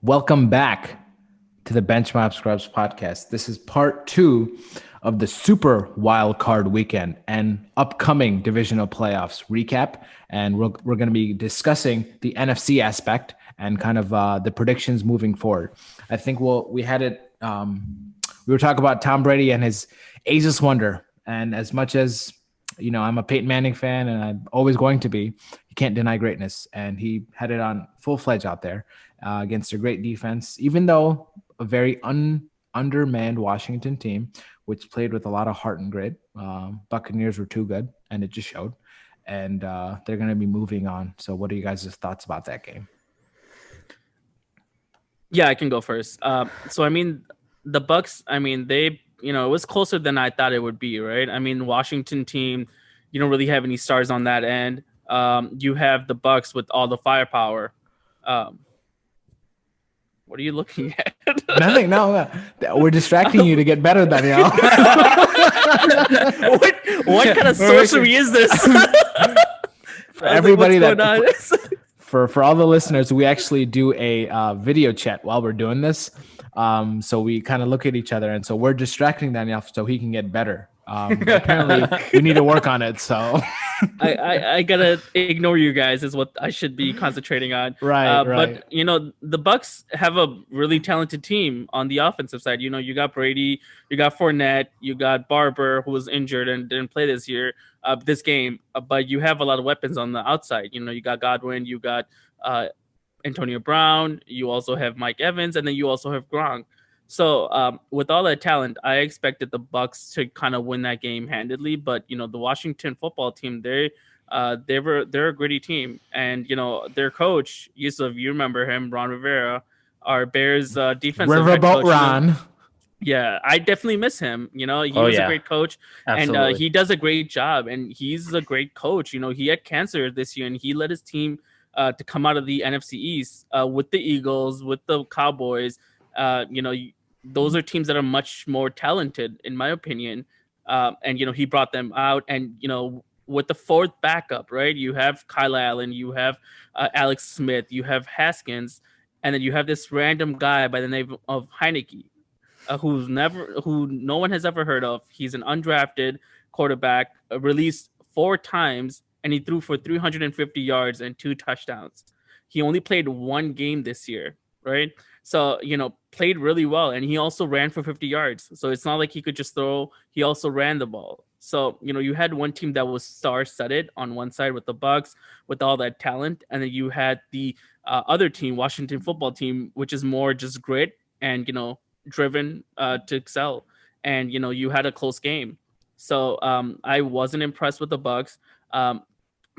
Welcome back to the BenchMop Scrubs podcast. This is part 2 of the Super Wildcard Weekend and upcoming divisional playoffs recap. And we're going to be discussing the NFC aspect and kind of the predictions moving forward. I think we were talking about Tom Brady and his ageless wonder. And as much as I'm a Peyton Manning fan and I'm always going to be, you can't deny greatness. And he had it on full-fledged out there against a great defense, even though a very undermanned Washington team, which played with a lot of heart and grit. Buccaneers were too good, and it just showed. And they're going to be moving on. So what are you guys' thoughts about that game? Yeah, I can go first. The Bucks, they, it was closer than I thought it would be, right? I mean, Washington team, you don't really have any stars on that end. You have the Bucks with all the firepower. What are you looking at? Nothing. No, we're distracting you to get better, Danielle. what kind of sorcery is this? For everybody for all the listeners, we actually do a video chat while we're doing this. So we kind of look at each other, and so we're distracting Danielle so he can get better. Apparently, we need to work on it. So I gotta ignore you guys is what I should be concentrating on. Right. But the Bucks have a really talented team on the offensive side. You got Brady, you got Fournette, you got Barber, who was injured and didn't play this game. But you have a lot of weapons on the outside. You got Godwin, you got Antonio Brown, you also have Mike Evans, and then you also have Gronk. So with all that talent, I expected the Bucks to kind of win that game handedly. But the Washington football team, they're a gritty team, and their coach Yusuf, you remember him, Ron Rivera, our Bears defensive Riverboat Ron. Yeah, I definitely miss him. He was a great coach. Absolutely. And he does a great job, and he's a great coach. He had cancer this year, and he led his team to come out of the NFC East with the Eagles, with the Cowboys. Those are teams that are much more talented, in my opinion. And he brought them out, and with the fourth backup, right? You have Kyle Allen, you have Alex Smith, you have Haskins, and then you have this random guy by the name of Heineke, who no one has ever heard of. He's an undrafted quarterback, released 4 times, and he threw for 350 yards and 2 touchdowns. He only played 1 game this year, right? So, played really well. And he also ran for 50 yards. So it's not like he could just throw. He also ran the ball. So, you had one team that was star-studded on one side with the Bucks, with all that talent. And then you had the other team, Washington football team, which is more just grit and, driven to excel. And, you had a close game. So I wasn't impressed with the Bucks.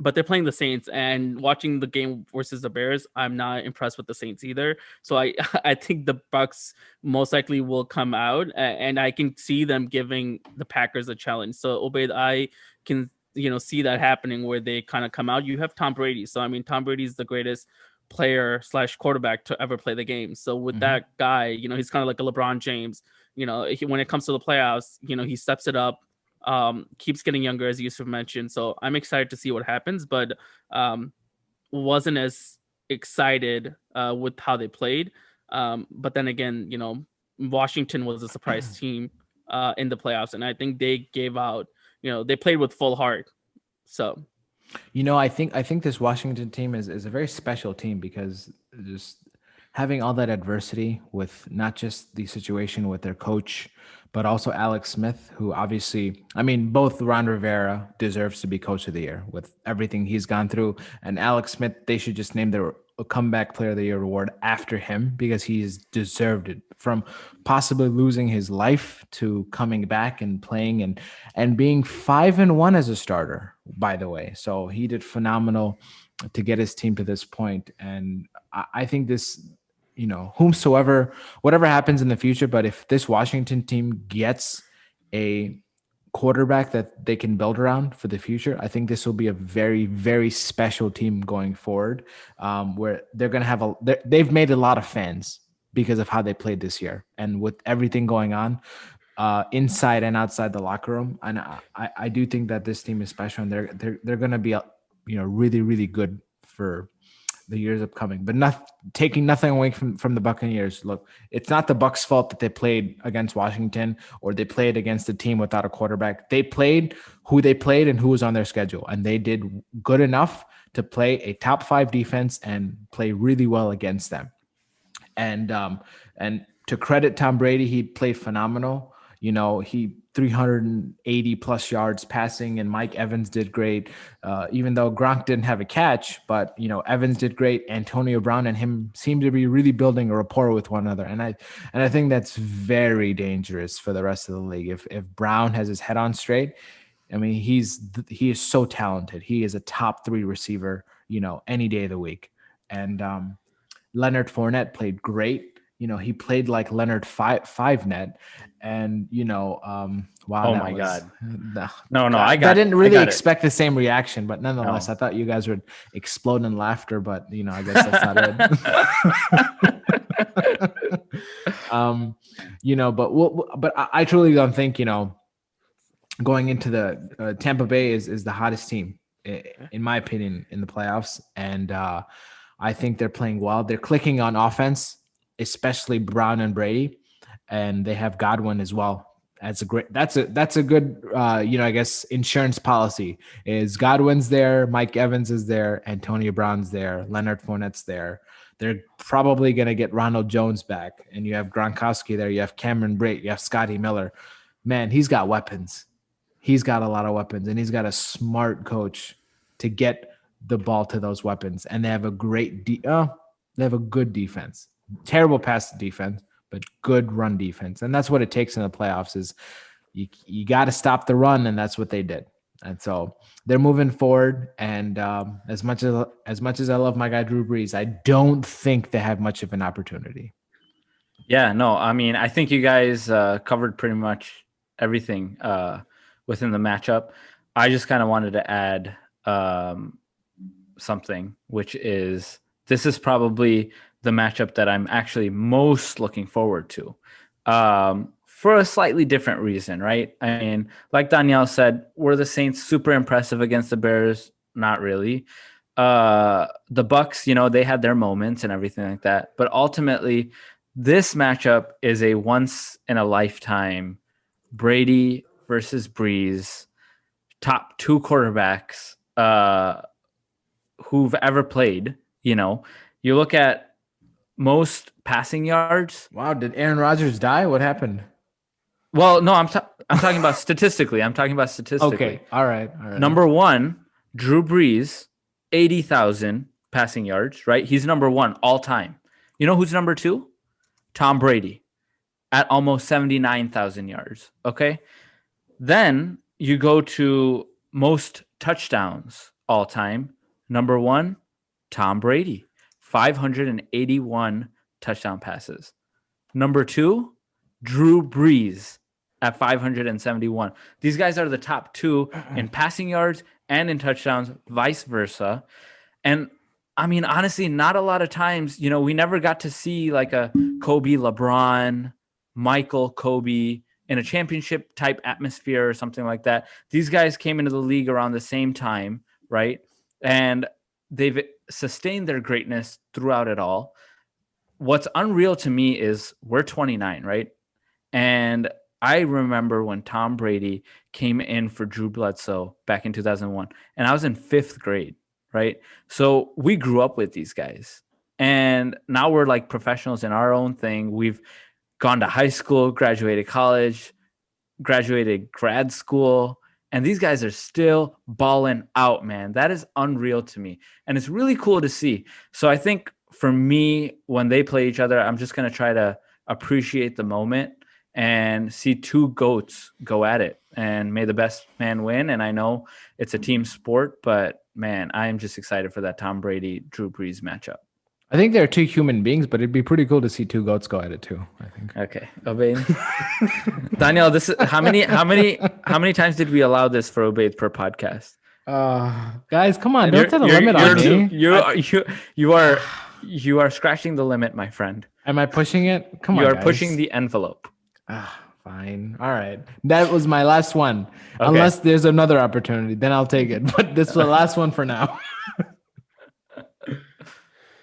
But they're playing the Saints, and watching the game versus the Bears, I'm not impressed with the Saints either. So I think the Bucks most likely will come out, and I can see them giving the Packers a challenge. So Obaid, I can see that happening where they kind of come out. You have Tom Brady, so I mean Tom Brady's the greatest player / quarterback to ever play the game. So with that guy, he's kind of like a LeBron James. When it comes to the playoffs, he steps it up. Keeps getting younger, as Yusuf mentioned. So I'm excited to see what happens, but wasn't as excited with how they played. But then again, Washington was a surprise team in the playoffs, and I think they gave out. They played with full heart. So, I think this Washington team is a very special team because just having all that adversity with not just the situation with their coach, but also Alex Smith, who obviously, both Ron Rivera deserves to be coach of the year with everything he's gone through. And Alex Smith, they should just name their comeback player of the year award after him because he's deserved it, from possibly losing his life to coming back and playing and being 5-1 as a starter, by the way. So he did phenomenal to get his team to this point. And I think this, whatever happens in the future, but if this Washington team gets a quarterback that they can build around for the future, I think this will be a very, very special team going forward, where they're going to have they've made a lot of fans because of how they played this year. And with everything going on inside and outside the locker room, and I do think that this team is special, and they're going to be, really, really good for the years upcoming. But not taking nothing away from the Buccaneers. Look, it's not the Bucs' fault that they played against Washington or they played against a team without a quarterback. They played who they played and who was on their schedule, and they did good enough to play a top 5 defense and play really well against them. And to credit Tom Brady, he played phenomenal. He 380 plus yards passing, and Mike Evans did great. Even though Gronk didn't have a catch, but Evans did great. Antonio Brown and him seemed to be really building a rapport with one another, and I think that's very dangerous for the rest of the league. If Brown has his head on straight, I mean, he is so talented. He is a top 3 receiver, any day of the week. And Leonard Fournette played great. He played like Leonard Five-net, and wow. Oh my God! No, I didn't really expect the same reaction, but nonetheless, I thought you guys would explode in laughter. But I guess that's not it. But I truly don't think going into the Tampa Bay is the hottest team in my opinion in the playoffs, and I think they're playing well. They're clicking on offense, especially Brown and Brady, and they have Godwin as well. That's a good I guess insurance policy is Godwin's there, Mike Evans is there, Antonio Brown's there, Leonard Fournette's there. They're probably going to get Ronald Jones back, and you have Gronkowski there, you have Cameron Brate, you have Scotty Miller. Man, he's got weapons. He's got a lot of weapons, and he's got a smart coach to get the ball to those weapons. And they have a great they have a good defense. Terrible pass defense, but good run defense. And that's what it takes in the playoffs is you got to stop the run, and that's what they did. And so they're moving forward. And as much as I love my guy Drew Brees, I don't think they have much of an opportunity. Yeah, no, I mean, I think you guys covered pretty much everything within the matchup. I just kind of wanted to add something, which is this is probably the matchup that I'm actually most looking forward to for a slightly different reason, right? I mean, like Danielle said, were the Saints super impressive against the Bears? Not really. The Bucs, they had their moments and everything like that. But ultimately, this matchup is a once-in-a-lifetime Brady versus Breeze, top 2 quarterbacks who've ever played. You look at most passing yards. Wow, did Aaron Rodgers die? What happened? Well, no, I'm talking about statistically. Okay, all right. Number 1, Drew Brees, 80,000 passing yards, right? He's number 1 all time. You know who's number 2? Tom Brady at almost 79,000 yards, okay? Then you go to most touchdowns all time. Number 1, Tom Brady, 581 touchdown passes. Number 2, Drew Brees at 571. These guys are the top 2 in passing yards and in touchdowns, vice versa. And I mean, honestly, not a lot of times, we never got to see like a Kobe, LeBron, Michael, Kobe in a championship type atmosphere or something like that. These guys came into the league around the same time, right? And they've sustained their greatness throughout it all. What's unreal to me is we're 29, right? And I remember when Tom Brady came in for Drew Bledsoe back in 2001, and I was in 5th grade, right? So we grew up with these guys, and now we're like professionals in our own thing. We've gone to high school, graduated college, graduated grad school, and these guys are still balling out, man. That is unreal to me. And it's really cool to see. So I think for me, when they play each other, I'm just going to try to appreciate the moment and see 2 GOATs go at it. And may the best man win. And I know it's a team sport, but man, I am just excited for that Tom Brady, Drew Brees matchup. I think they're 2 human beings, but it'd be pretty cool to see 2 GOATs go at it too, I think. Okay. Obaid. Daniel, this is how many times did we allow this for Obaid per podcast? Guys, come on, don't set a limit on me. You are scratching the limit, my friend. Am I pushing it? Come on, you are guys. Pushing the envelope. Fine. All right. That was my last one. Okay. Unless there's another opportunity, then I'll take it. But this is the last one for now.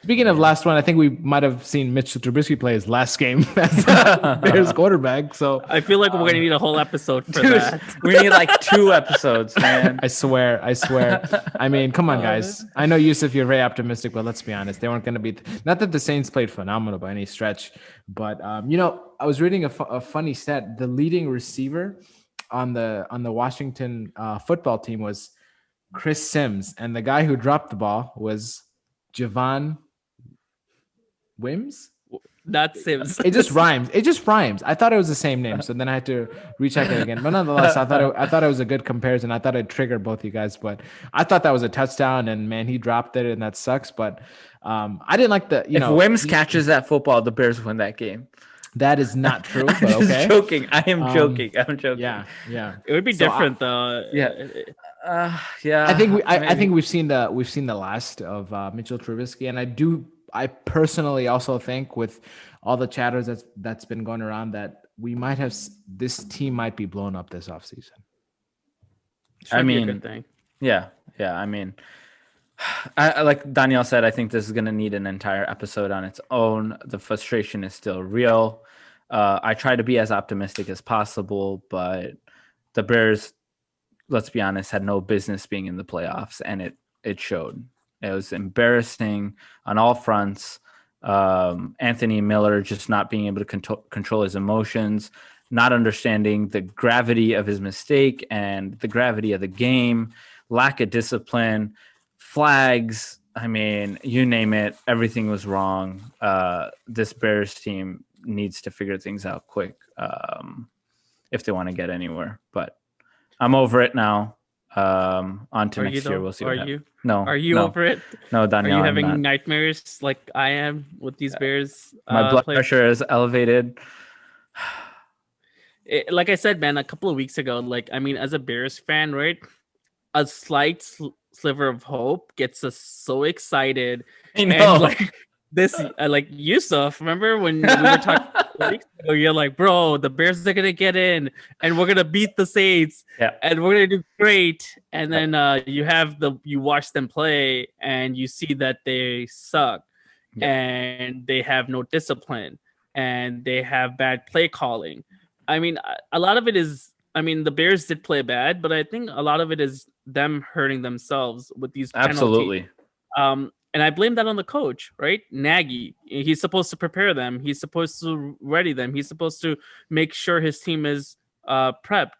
Speaking of last one, I think we might have seen Mitchell Trubisky play his last game as Bears quarterback. So I feel like we're gonna need a whole episode for Dude, that. we need like 2 episodes, man. I swear. I mean, come on, guys. I know, Yusuf, you're very optimistic, but let's be honest. They weren't going to be. Not that the Saints played phenomenal by any stretch, but I was reading a funny stat. The leading receiver on the Washington football team was Chris Sims, and the guy who dropped the ball was Javon Wims. Not Sims. It just rhymes. I thought it was the same name, so then I had to recheck it again. But nonetheless, I thought it was a good comparison. I thought I'd trigger both you guys, but I thought that was a touchdown, and man, he dropped it, and that sucks. But I didn't like the. If Wims catches that football, the Bears win that game. That is not true. But I'm okay. joking. I am joking. I'm joking. Yeah. It would be different though. Yeah. Yeah. I think we've seen the last of Mitchell Trubisky, and I personally also think, with all the chatters that's been going around, that we might have this team might be blown up this offseason. I mean, a good thing. Yeah. I mean, I like Danielle said, I think this is going to need an entire episode on its own. The frustration is still real. I try to be as optimistic as possible, but the Bears, let's be honest, had no business being in the playoffs, and it showed. It was embarrassing on all fronts. Anthony Miller just not being able to control his emotions, not understanding the gravity of his mistake and the gravity of the game, lack of discipline, flags. I mean, you name it, everything was wrong. This Bears team needs to figure things out quick if they want to get anywhere. But I'm over it now. On to next year. We'll see. Are you over it? No, Daniel. Are you having nightmares like I am with these Bears? My blood pressure is elevated. Like I said, man, a couple of weeks ago, as a Bears fan, right? A slight sliver of hope gets us so excited. I know. And like Yusuf, remember when we were talking weeks ago, you're like, bro, the Bears are gonna get in and we're gonna beat the Saints, and we're gonna do great. And then you watch them play and you see that they suck, and they have no discipline, and they have bad play calling. I mean, a lot of it is. I mean, the Bears did play bad, but I think a lot of it is them hurting themselves with these penalties. Absolutely. And I blame that on the coach, right? Nagy. He's supposed to prepare them. He's supposed to ready them. He's supposed to make sure his team is prepped.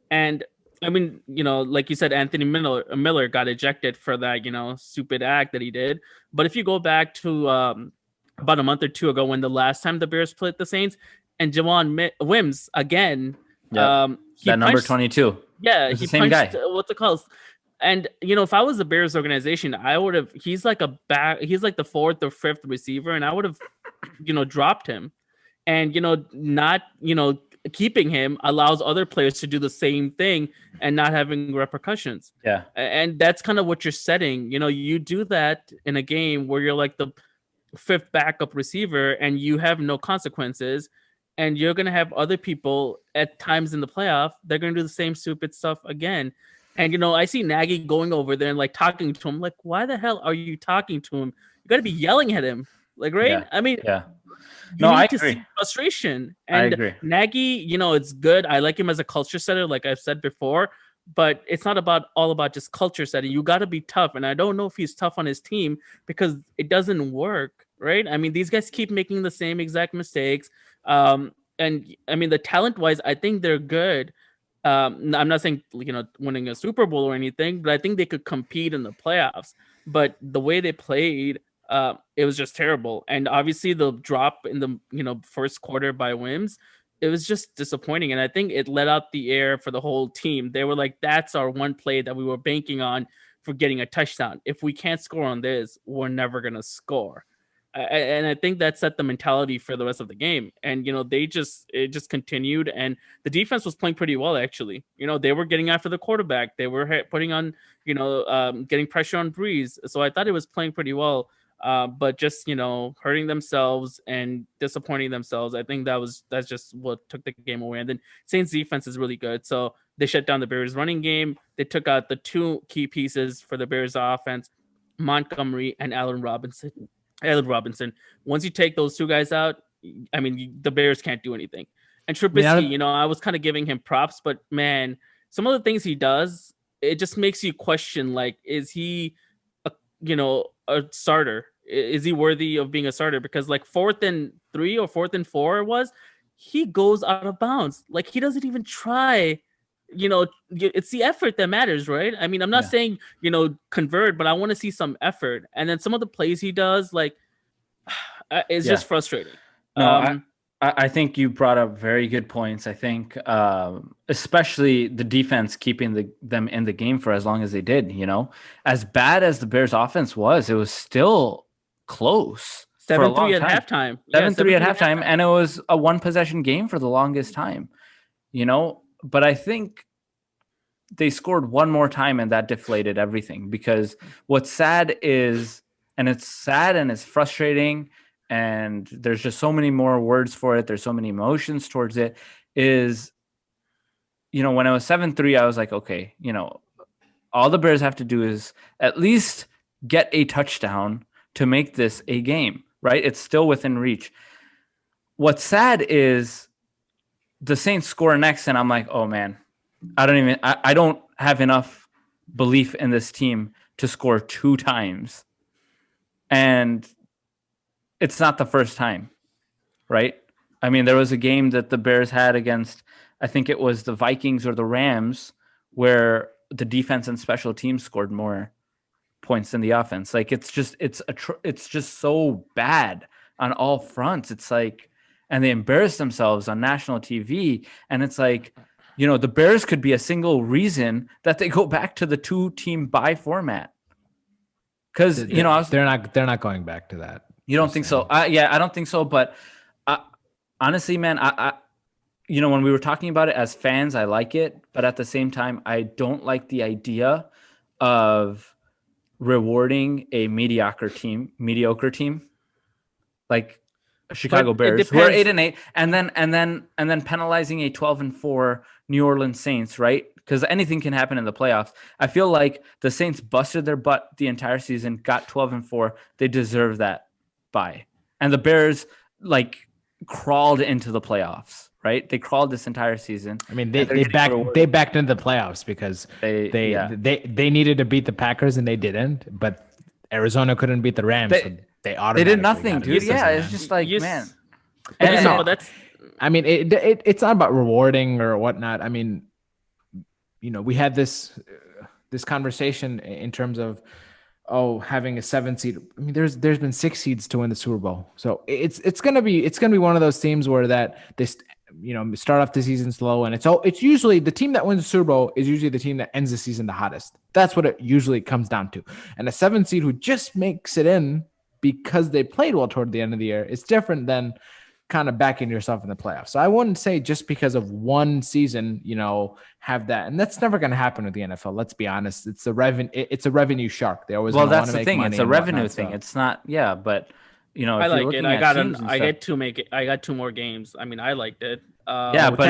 And I mean, like you said, Anthony Miller got ejected for that, stupid act that he did. But if you go back to about a month or two ago, when the last time the Bears played the Saints, and Javon Wims again, that number 22. Yeah, it's he the same punched, guy. What's it called? And if I was the Bears organization, I would have. He's like he's like the fourth or fifth receiver, and I would have, dropped him, and not keeping him allows other players to do the same thing and not having repercussions. Yeah, and that's kind of what you're setting. You do that in a game where you're like the fifth backup receiver, and you have no consequences, and you're gonna have other people at times in the playoff. They're gonna do the same stupid stuff again. And, I see Nagy going over there and talking to him. Like, why the hell are you talking to him? You got to be yelling at him. Like, right? Yeah. I mean, no, I agree. See frustration. And I agree. Nagy, it's good. I like him as a culture setter, like I've said before, but it's not all about just culture setting. You got to be tough. And I don't know if he's tough on his team because it doesn't work, right? I mean, these guys keep making the same exact mistakes. And I mean, the talent-wise, I think they're good. I'm not saying winning a Super Bowl or anything, but I think they could compete in the playoffs. But the way they played, it was just terrible. And obviously the drop in the first quarter by Wims, it was just disappointing. And I think it let out the air for the whole team. They were like, that's our one play that we were banking on for getting a touchdown. If we can't score on this, we're never gonna score. And I think that set the mentality for the rest of the game. And, it just continued. And the defense was playing pretty well, actually. They were getting after the quarterback. They were putting on, getting pressure on Breeze. So I thought it was playing pretty well. But just, hurting themselves and disappointing themselves. I think that's just what took the game away. And then Saints defense is really good. So they shut down the Bears running game. They took out the two key pieces for the Bears offense, Montgomery and Allen Robinson. Allen Robinson. Once you take those two guys out, I mean, the Bears can't do anything. And I mean, Trubisky, I was kind of giving him props, but man, some of the things he does, it just makes you question, like, is he, a starter? Is he worthy of being a starter? Because like 4th and 3 or 4th and 4 he goes out of bounds. Like he doesn't even try. It's the effort that matters, right? I mean, I'm not saying, convert, but I want to see some effort. And then some of the plays he does, like, it's just frustrating. No, I think you brought up very good points. I think especially the defense keeping them in the game for as long as they did, as bad as the Bears offense was, it was still close. 7-3 at halftime. 7-3 at halftime. And it was a 1-possession game for the longest time, but I think they scored one more time and that deflated everything, because what's sad is, and it's sad and it's frustrating, and there's just so many more words for it, there's so many emotions towards it, is, when it was 7-3, I was like, okay, all the Bears have to do is at least get a touchdown to make this a game, right? It's still within reach. What's sad is the Saints score next, and I'm like, oh man, I don't have enough belief in this team to score 2 times. And it's not the first time, right? I mean, there was a game that the Bears had against, I think it was the Vikings or the Rams, where the defense and special teams scored more points than the offense. Like it's just so bad on all fronts. It's like, and they embarrass themselves on national TV, and it's like, the Bears could be a single reason that they go back to the 2-team bye format. Because they're not going back to that. You don't think so? I don't think so. But honestly, man, I when we were talking about it as fans, I like it, but at the same time, I don't like the idea of rewarding a mediocre team, like Chicago Bears, who are 8-8, and then penalizing a 12-4 New Orleans Saints, right? Because anything can happen in the playoffs. I feel like the Saints busted their butt the entire season, got 12-4. They deserve that bye. And the Bears crawled into the playoffs, right? They crawled this entire season. I mean, they backed into the playoffs because they needed to beat the Packers and they didn't, but Arizona couldn't beat the Rams. They did nothing, dude. It's just like, man. And but that's. I mean, it's not about rewarding or whatnot. I mean, we had this conversation in terms of having a 7 seed. I mean, there's been 6 seeds to win the Super Bowl, so it's gonna be one of those teams where that this start off the season slow, and it's usually the team that wins the Super Bowl is usually the team that ends the season the hottest. That's what it usually comes down to. And a 7 seed who just makes it in because they played well toward the end of the year, it's different than kind of backing yourself in the playoffs. So I wouldn't say just because of one season, have that. And that's never going to happen with the NFL. Let's be honest. It's a revenue shark. They always want to make money. It's a revenue thing. It's not, but I like it. I got 2 more games. I mean, I liked it. But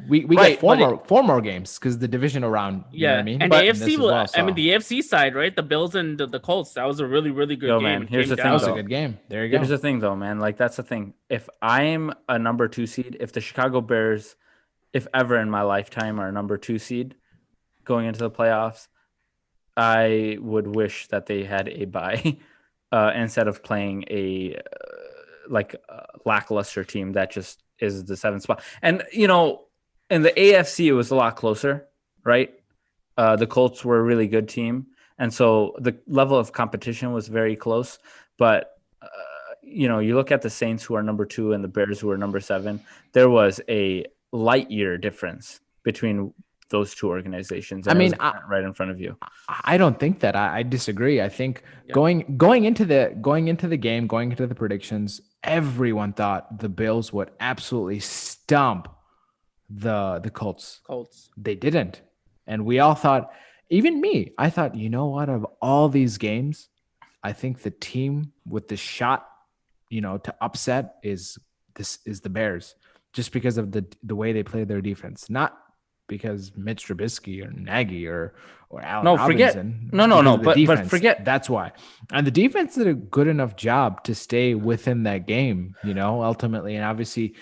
we get 4 more games because the divisional round. You know what I mean? And the AFC the AFC side, right? The Bills and the Colts. That was a really, really good game. Man, here's the thing. That was a good game. There you go. Here's the thing, though, man. That's the thing. If I'm a number 2 seed, if the Chicago Bears, if ever in my lifetime, are a number 2 seed going into the playoffs, I would wish that they had a bye instead of playing a lackluster team that just is the 7th spot. And in the AFC it was a lot closer, right? The Colts were a really good team, and so the level of competition was very close. But you look at the Saints, who are number 2, and the Bears, who are number 7. There was a light year difference between those 2 organizations. I mean, right in front of you. I don't think that. I disagree. I think going into the game, going into the predictions, everyone thought the Bills would absolutely stomp the Colts. They didn't. And we all thought, even me, I thought, what, of all these games, I think the team with the shot, to upset is the Bears, just because of the way they play their defense. Not because Mitch Trubisky or Nagy or Allen No, Robinson. no, Because of the but defense. forget. That's why. And the defense did a good enough job to stay within that game, ultimately. And obviously,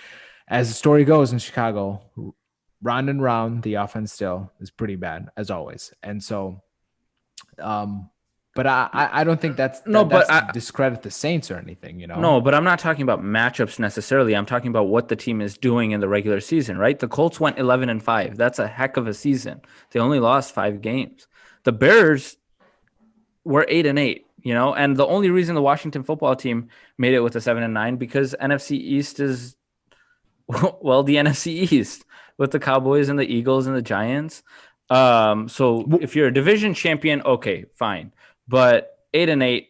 as the story goes in Chicago, round and round, the offense still is pretty bad as always. And so, but I don't think that's to discredit the Saints or anything, No, but I'm not talking about matchups necessarily. I'm talking about what the team is doing in the regular season, right? The Colts went 11-5. That's a heck of a season. They only lost 5 games. The Bears were 8-8, and the only reason the Washington football team made it with a 7-9 because NFC East is, well, the NFC East with the Cowboys and the Eagles and the Giants. So if you're a division champion, okay, fine. But 8-8,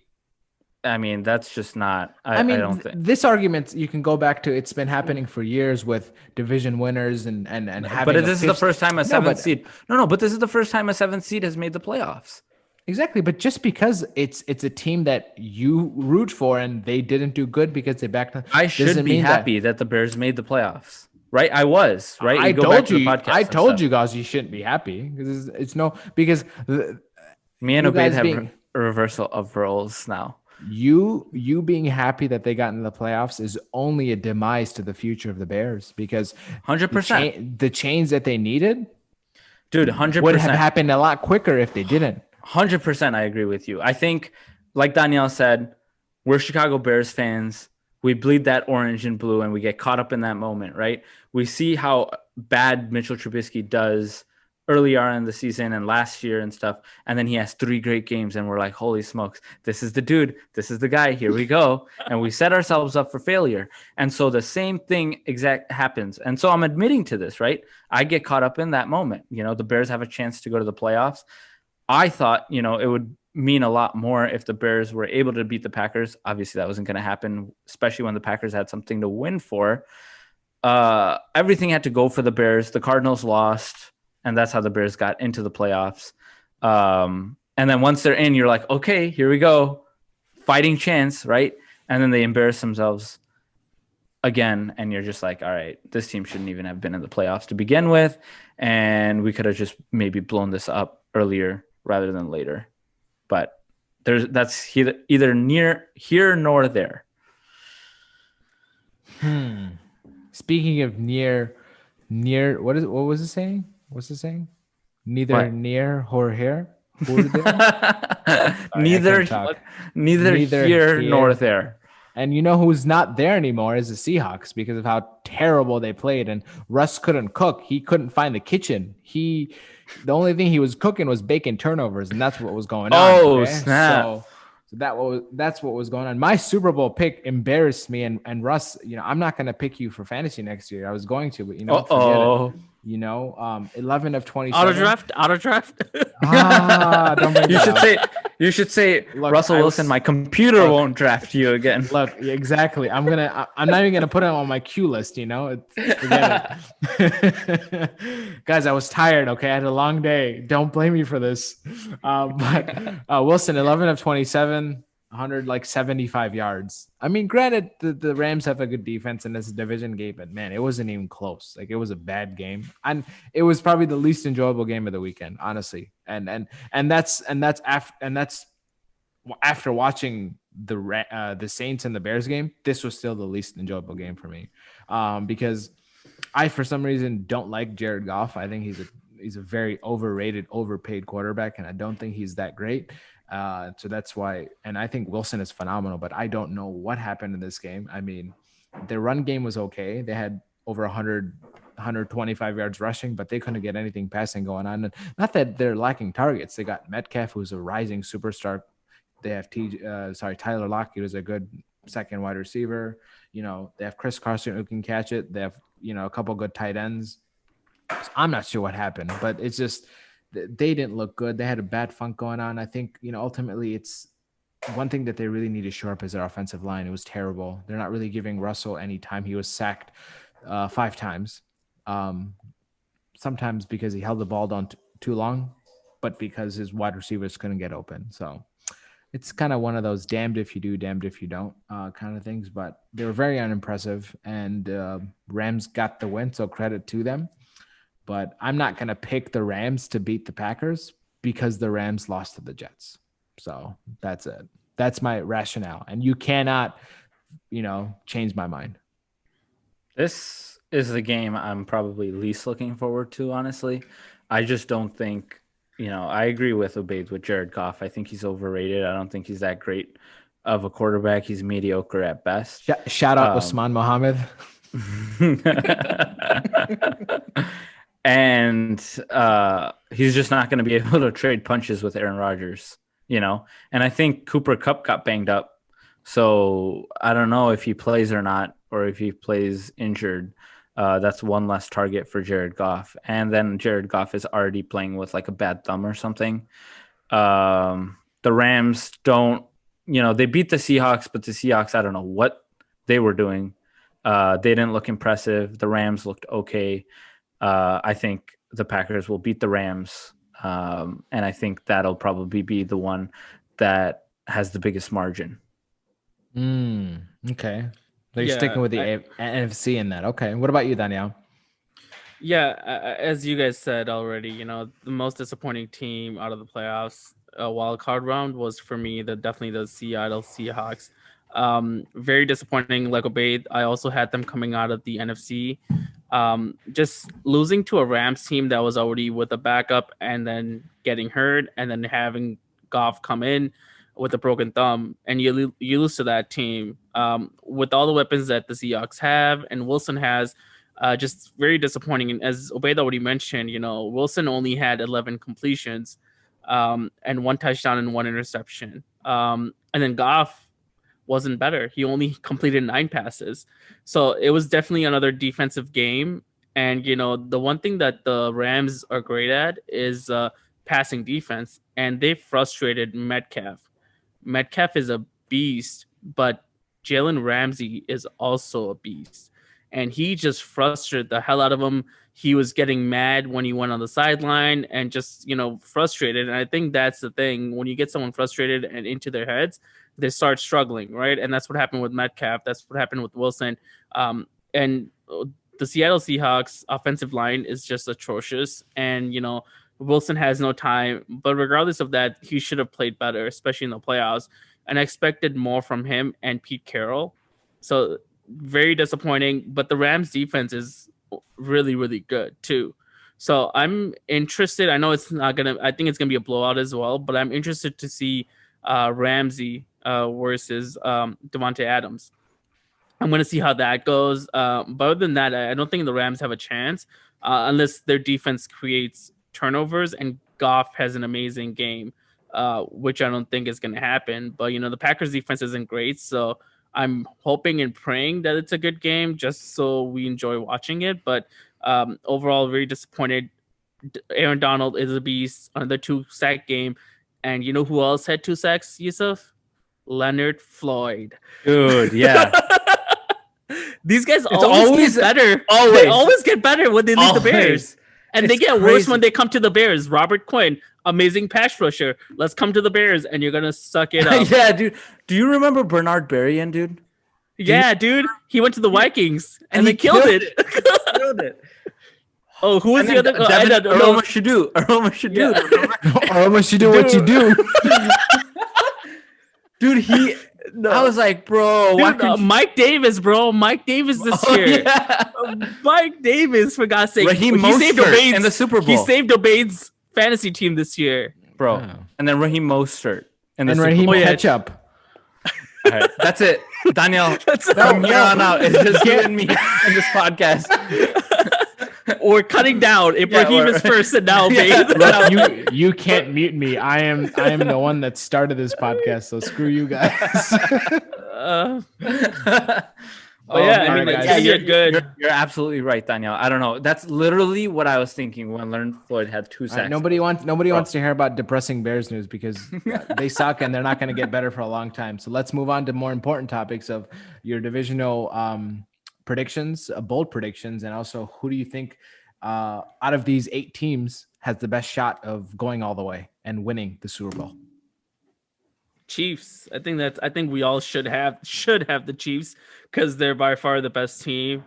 I mean, that's just not. I don't think this argument you can go back to. It's been happening for years with division winners and having. But this is the first time a seventh seed. No, but this is the first time a 7th seed has made the playoffs. Exactly, but just because it's a team that you root for and they didn't do good because they backed up, I should be happy that the Bears made the playoffs. Right, I was right. I told you. I told you guys you shouldn't be happy because because me and Obaid have a reversal of roles now. You being happy that they got into the playoffs is only a demise to the future of the Bears because 100% the change that they needed, dude, 100% would have happened a lot quicker if they didn't. 100%, I agree with you. I think, like Danielle said, we're Chicago Bears fans. We bleed that orange and blue, and we get caught up in that moment, right? We see how bad Mitchell Trubisky does early on in the season and last year and stuff, and then he has 3 great games, and we're like, holy smokes, this is the dude, this is the guy, here we go. And we set ourselves up for failure. And so the same thing happens. And so I'm admitting to this, right? I get caught up in that moment. The Bears have a chance to go to the playoffs. I thought, it would mean a lot more if the Bears were able to beat the Packers. Obviously, that wasn't going to happen, especially when the Packers had something to win for. Everything had to go for the Bears. The Cardinals lost, and that's how the Bears got into the playoffs. And then once they're in, you're like, okay, here we go. Fighting chance, right? And then they embarrass themselves again, and you're just like, all right, this team shouldn't even have been in the playoffs to begin with, and we could have just maybe blown this up earlier rather than later. But that's either near here nor there. Speaking of near, what was it saying? What's it saying? Neither near or here. Neither here nor there. And who's not there anymore is the Seahawks because of how terrible they played. And Russ couldn't cook. He couldn't find the kitchen. The only thing he was cooking was bacon turnovers, and that's what was going on. Oh, snap. So that's what was going on. My Super Bowl pick embarrassed me, and Russ, I'm not going to pick you for fantasy next year. I was going to, but forget it. 11 of 27. Auto draft. Don't bring you should say look, Russell Wilson, my computer won't draft you again. Look, exactly. I'm not even gonna put him on my queue list. Forget it. Guys, I was tired. Okay, I had a long day. Don't blame me for this. But Wilson, 11 of 27. 175 yards. I mean, granted, the Rams have a good defense and it's a division game, but man, it wasn't even close. Like, it was a bad game, and it was probably the least enjoyable game of the weekend, honestly. And that's after watching the Saints and the Bears game. This was still the least enjoyable game for me, because I, for some reason, don't like Jared Goff. I think he's a very overrated, overpaid quarterback, and I don't think he's that great. So that's why, and I think Wilson is phenomenal, but I don't know what happened in this game. I mean, their run game was okay. They had over 125 yards rushing, but they couldn't get anything passing going on. And not that they're lacking targets. They got Metcalf, who's a rising superstar. They have Tyler Lockett, who's a good second wide receiver. They have Chris Carson who can catch it. They have, a couple good tight ends. So I'm not sure what happened, but it's just, they didn't look good. They had a bad funk going on. I think, ultimately it's one thing that they really need to shore up is their offensive line. It was terrible. They're not really giving Russell any time. He was sacked 5 times. Sometimes because he held the ball down too long, but because his wide receivers couldn't get open. So it's kind of one of those damned if you do, damned if you don't kind of things. But they were very unimpressive, and Rams got the win, so credit to them. but I'm not going to pick the Rams to beat the Packers because the Rams lost to the Jets. So that's it. That's my rationale. And you cannot, change my mind. This is the game I'm probably least looking forward to, honestly. I just don't think, I agree with Ubaid with Jared Goff. I think he's overrated. I don't think he's that great of a quarterback. He's mediocre at best. Shout out Usman Mohammed. And he's just not going to be able to trade punches with Aaron Rodgers, And I think Cooper Kupp got banged up. So I don't know if he plays or not, or if he plays injured. That's one less target for Jared Goff. And then Jared Goff is already playing with like a bad thumb or something. The Rams don't, they beat the Seahawks, but the Seahawks, I don't know what they were doing. They didn't look impressive. The Rams looked okay. I think the Packers will beat the Rams. And I think that'll probably be the one that has the biggest margin. Okay. So you're sticking with the NFC in that. Okay. What about you, Daniel? Yeah, as you guys said already, the most disappointing team out of the playoffs, wild card round, was for me definitely the Seattle Seahawks. Very disappointing. Like Obeyed, I also had them coming out of the NFC. Just losing to a Rams team that was already with a backup and then getting hurt and then having Goff come in with a broken thumb, and you lose to that team with all the weapons that the Seahawks have and Wilson has. Just very disappointing. And as Obeyed already mentioned, Wilson only had 11 completions and 1 touchdown and 1 interception. And then Goff wasn't better. He only completed 9 passes. So it was definitely another defensive game. And, the one thing that the Rams are great at is passing defense. And they frustrated Metcalf. Metcalf is a beast, but Jalen Ramsey is also a beast. And he just frustrated the hell out of him. He was getting mad when he went on the sideline and just, frustrated. And I think that's the thing. When you get someone frustrated and into their heads, they start struggling, right? And that's what happened with Metcalf. That's what happened with Wilson. And the Seattle Seahawks offensive line is just atrocious. And, Wilson has no time. But regardless of that, he should have played better, especially in the playoffs. And I expected more from him and Pete Carroll. So very disappointing. But the Rams defense is really, really good too. So I'm interested. I know it's not going to, I think it's going to be a blowout as well, but I'm interested to see Ramsey versus Devontae Adams. I'm going to see how that goes. But other than that, I don't think the Rams have a chance unless their defense creates turnovers and Goff has an amazing game, which I don't think is going to happen. But, the Packers defense isn't great. So I'm hoping and praying that it's a good game just so we enjoy watching it. But overall, very disappointed. Aaron Donald is a beast. Another 2-sack game. And you know who else had 2 sacks, Yusuf? Leonard Floyd. Dude, yeah. These guys always get better. They always get better when they leave the Bears. And they get worse when they come to the Bears. Robert Quinn, amazing pass rusher. Let's come to the Bears, and you're going to suck it up. Yeah, dude. Do you remember Bernard Berrien, dude? Dude. He went to the Vikings, and they killed it. Killed it. Oh, who was the other? Aroma Shadu. Aroma Shadu, what you do? Dude, I was like, bro. Dude, Mike Davis, bro. Mike Davis this year. Yeah. Mike Davis, for God's sake. Raheem Mostert in the Super Bowl. He saved Obaid's fantasy team this year. Bro. Oh. And then Raheem Mostert. And Raheem Ketchup. All right, that's it. Daniel, from here on out, it's just you and me in this podcast. Or cutting down. Ibrahim is first and now Look, you can't mute me. I am the one that started this podcast, so screw you guys. You're absolutely right, Daniel. I don't know. That's literally what I was thinking when Leonard Floyd had 2 sacks. Right, nobody wants to hear about depressing Bears news because they suck and they're not going to get better for a long time. So let's move on to more important topics of your divisional predictions, bold predictions, and also who do you think out of these 8 teams has the best shot of going all the way and winning the Super Bowl? Chiefs. I think we all should have the Chiefs because they're by far the best team.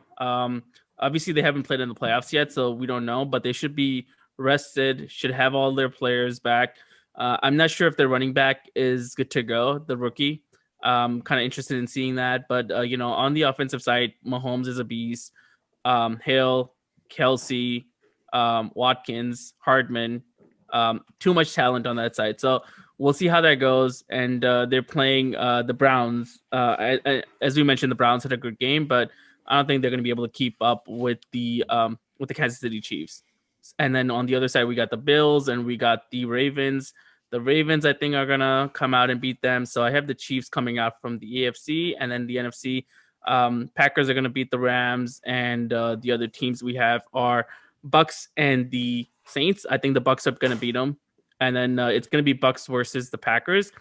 Obviously, they haven't played in the playoffs yet, so we don't know, but they should be rested, should have all their players back. I'm not sure if their running back is good to go, the rookie. Kind of interested in seeing that. But, on the offensive side, Mahomes is a beast. Hill, Kelsey, Watkins, Hardman, too much talent on that side. So we'll see how that goes. And they're playing the Browns. As we mentioned, the Browns had a good game, but I don't think they're going to be able to keep up with the Kansas City Chiefs. And then on the other side, we got the Bills and we got the Ravens. The Ravens, I think, are going to come out and beat them. So I have the Chiefs coming out from the AFC, and then the NFC. Packers are going to beat the Rams, and the other teams we have are Bucks and the Saints. I think the Bucks are going to beat them, and then it's going to be Bucks versus the Packers.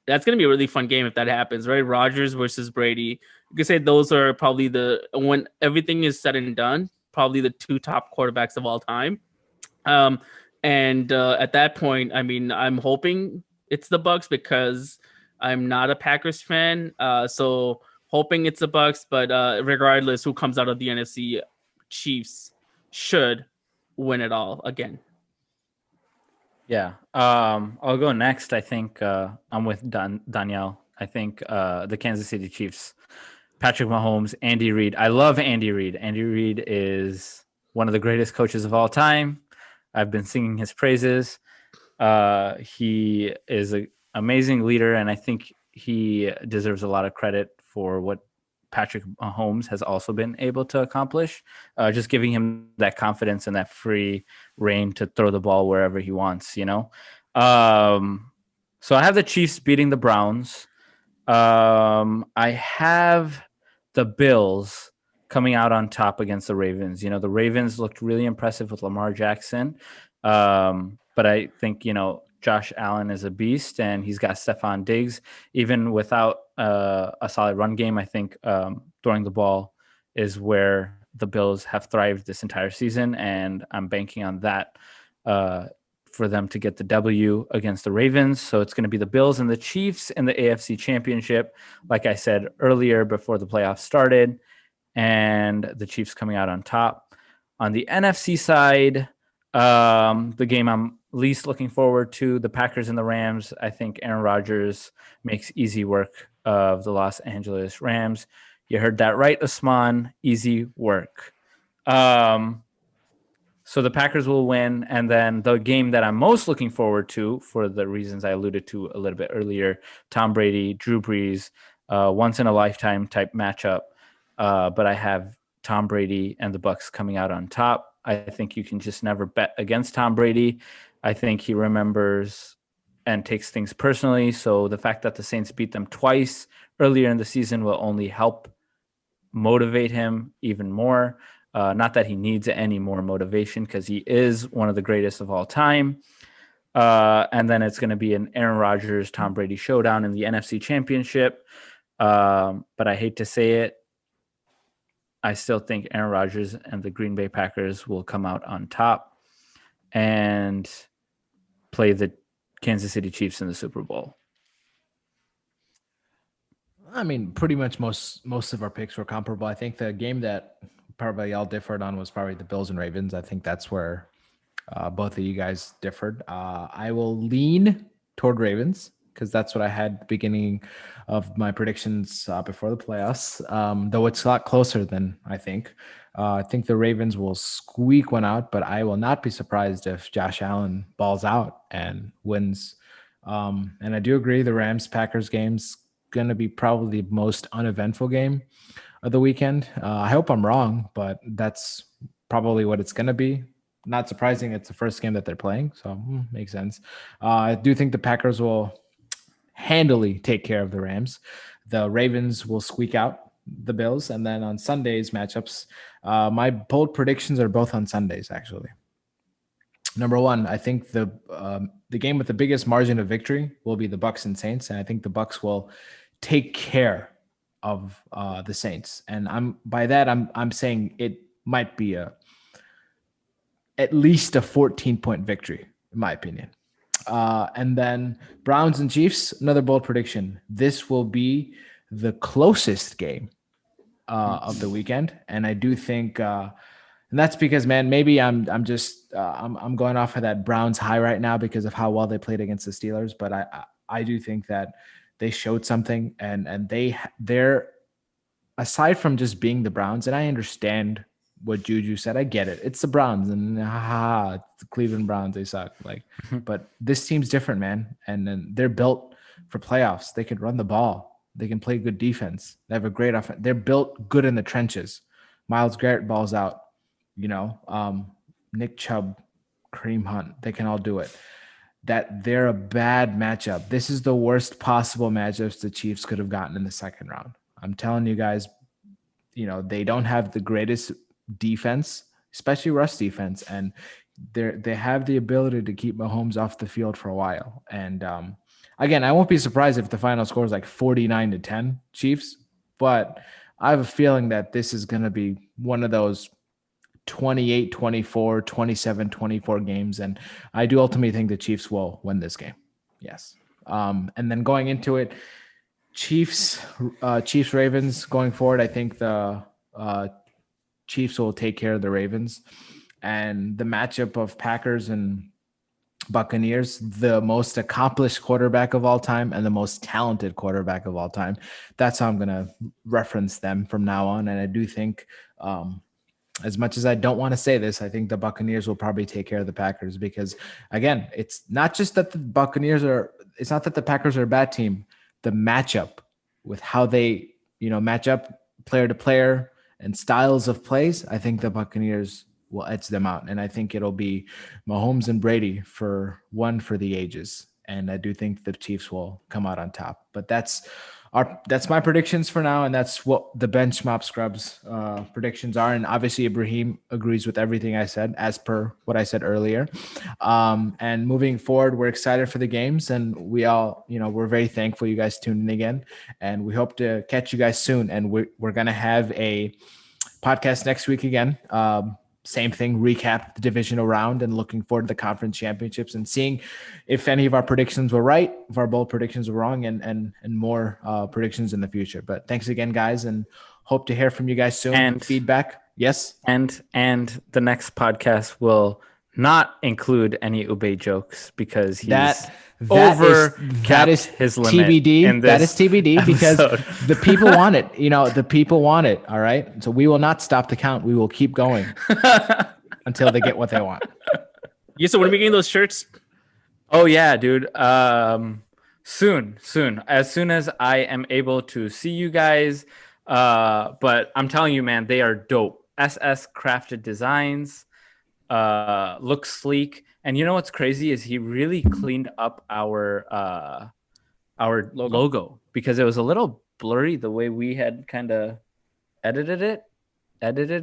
That's going to be a really fun game if that happens, right? Rodgers versus Brady. You could say those are probably when everything is said and done, probably the two top quarterbacks of all time. And at that point, I mean, I'm hoping it's the Bucks because I'm not a Packers fan. So hoping it's the Bucks, but regardless, who comes out of the NFC, Chiefs should win it all again. Yeah. I'll go next. I think I'm with Danielle. I think the Kansas City Chiefs, Patrick Mahomes, Andy Reid. I love Andy Reid. Andy Reid is one of the greatest coaches of all time. I've been singing his praises. He is an amazing leader, and I think he deserves a lot of credit for what Patrick Mahomes has also been able to accomplish, just giving him that confidence and that free reign to throw the ball wherever he wants, So I have the Chiefs beating the Browns. I have the Bills coming out on top against the Ravens. The Ravens looked really impressive with Lamar Jackson. But I think, Josh Allen is a beast, and he's got Stephon Diggs. Even without a solid run game, I think throwing the ball is where the Bills have thrived this entire season, and I'm banking on that for them to get the W against the Ravens. So it's going to be the Bills and the Chiefs in the AFC Championship, like I said earlier before the playoffs started, and the Chiefs coming out on top. On the NFC side, the game I'm least looking forward to, the Packers and the Rams. I think Aaron Rodgers makes easy work of the Los Angeles Rams. You heard that right, Usman. Easy work. So the Packers will win. And then the game that I'm most looking forward to, for the reasons I alluded to a little bit earlier, Tom Brady, Drew Brees, once in a lifetime type matchup. But I have Tom Brady and the Bucks coming out on top. I think you can just never bet against Tom Brady. I think he remembers and takes things personally. So the fact that the Saints beat them twice earlier in the season will only help motivate him even more. Not that he needs any more motivation, because he is one of the greatest of all time. And then it's going to be an Aaron Rodgers, Tom Brady showdown in the NFC Championship. But I hate to say it, I still think Aaron Rodgers and the Green Bay Packers will come out on top and play the Kansas City Chiefs in the Super Bowl. I mean, pretty much most of our picks were comparable. I think the game that probably all differed on was probably the Bills and Ravens. I think that's where both of you guys differed. I will lean toward Ravens because that's what I had at the beginning of my predictions before the playoffs, though it's a lot closer than I think. I think the Ravens will squeak one out, but I will not be surprised if Josh Allen balls out and wins. And I do agree the Rams-Packers game's going to be probably the most uneventful game of the weekend. I hope I'm wrong, but that's probably what it's going to be. Not surprising. It's the first game that they're playing, so makes sense. I do think the Packers will handily take care of the Rams. The Ravens will squeak out the Bills. And then on Sunday's matchups, my bold predictions are both on Sundays, actually. Number one, I think the game with the biggest margin of victory will be the Bucks and Saints. And I think the Bucks will take care of the Saints. And I'm saying it might be at least a 14-point victory, in my opinion. And then Browns and Chiefs, another bold prediction. This will be the closest game of the weekend, and I do think, and that's because, man, maybe I'm just I'm going off of that Browns high right now because of how well they played against the Steelers, but I do think that they showed something, and they're aside from just being the Browns, and I understand what Juju said. I get it. It's the Browns, and it's the Cleveland Browns. They suck. Like, but this team's different, man. And then they're built for playoffs. They can run the ball. They can play good defense. They have a great offense. They're built good in the trenches. Myles Garrett balls out. Nick Chubb, Kareem Hunt. They can all do it. That they're a bad matchup. This is the worst possible matchups the Chiefs could have gotten in the second round. I'm telling you guys, they don't have the greatest defense, especially rush defense, and they have the ability to keep Mahomes off the field for a while. And again, I won't be surprised if the final score is like 49-10 Chiefs, but I have a feeling that this is going to be one of those 28-24, 27-24 games, and I do ultimately think the Chiefs will win this game. Yes. And then going into it, Chiefs Ravens going forward, I think the Chiefs will take care of the Ravens. And the matchup of Packers and Buccaneers, the most accomplished quarterback of all time and the most talented quarterback of all time. That's how I'm going to reference them from now on. And I do think, as much as I don't want to say this, I think the Buccaneers will probably take care of the Packers because, again, it's not just that it's not that the Packers are a bad team. The matchup with how they, match up player to player and styles of plays, I think the Buccaneers will edge them out. And I think it'll be Mahomes and Brady for the ages. And I do think the Chiefs will come out on top. But that's my predictions for now, and that's what the BenchMop Scrubs predictions are. And obviously, Ibrahim agrees with everything I said, as per what I said earlier. And moving forward, we're excited for the games, and we all, we're very thankful you guys tuned in again, and we hope to catch you guys soon. And we're gonna have a podcast next week again. Same thing, recap the divisional round and looking forward to the conference championships and seeing if any of our predictions were right, if our bold predictions were wrong, and more predictions in the future. But thanks again, guys, and hope to hear from you guys soon. And feedback. Yes. And the next podcast will not include any Ube jokes because he's that is his limit. TBD. That is TBD because the people want it. The people want it. All right. So we will not stop the count. We will keep going until they get what they want. Yeah. So when are we getting those shirts? Oh yeah, dude. Soon. As soon as I am able to see you guys. But I'm telling you, man, they are dope. SS crafted designs. Looks sleek. And you know what's crazy is he really cleaned up our logo because it was a little blurry the way we had kind of edited it. Edit.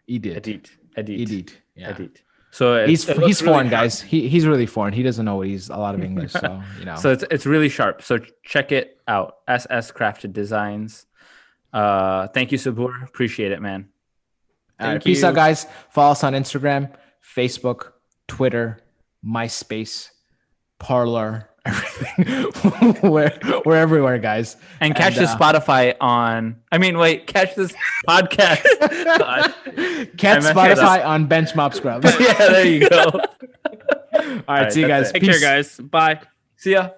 Yeah. Edit. So he's really foreign, sharp. Guys. He's really foreign. He doesn't know a lot of English, so So it's really sharp. So check it out. SS Crafted Designs. Thank you, Sabur. Appreciate it, man. Peace out, guys. Follow us on Instagram, Facebook, Twitter, MySpace, Parlor, everything. we're everywhere, guys. And catch this Spotify catch this podcast. Catch Spotify on BenchMop Scrubs. Yeah, there you go. All right, see you guys. Take care, guys. Bye. See ya.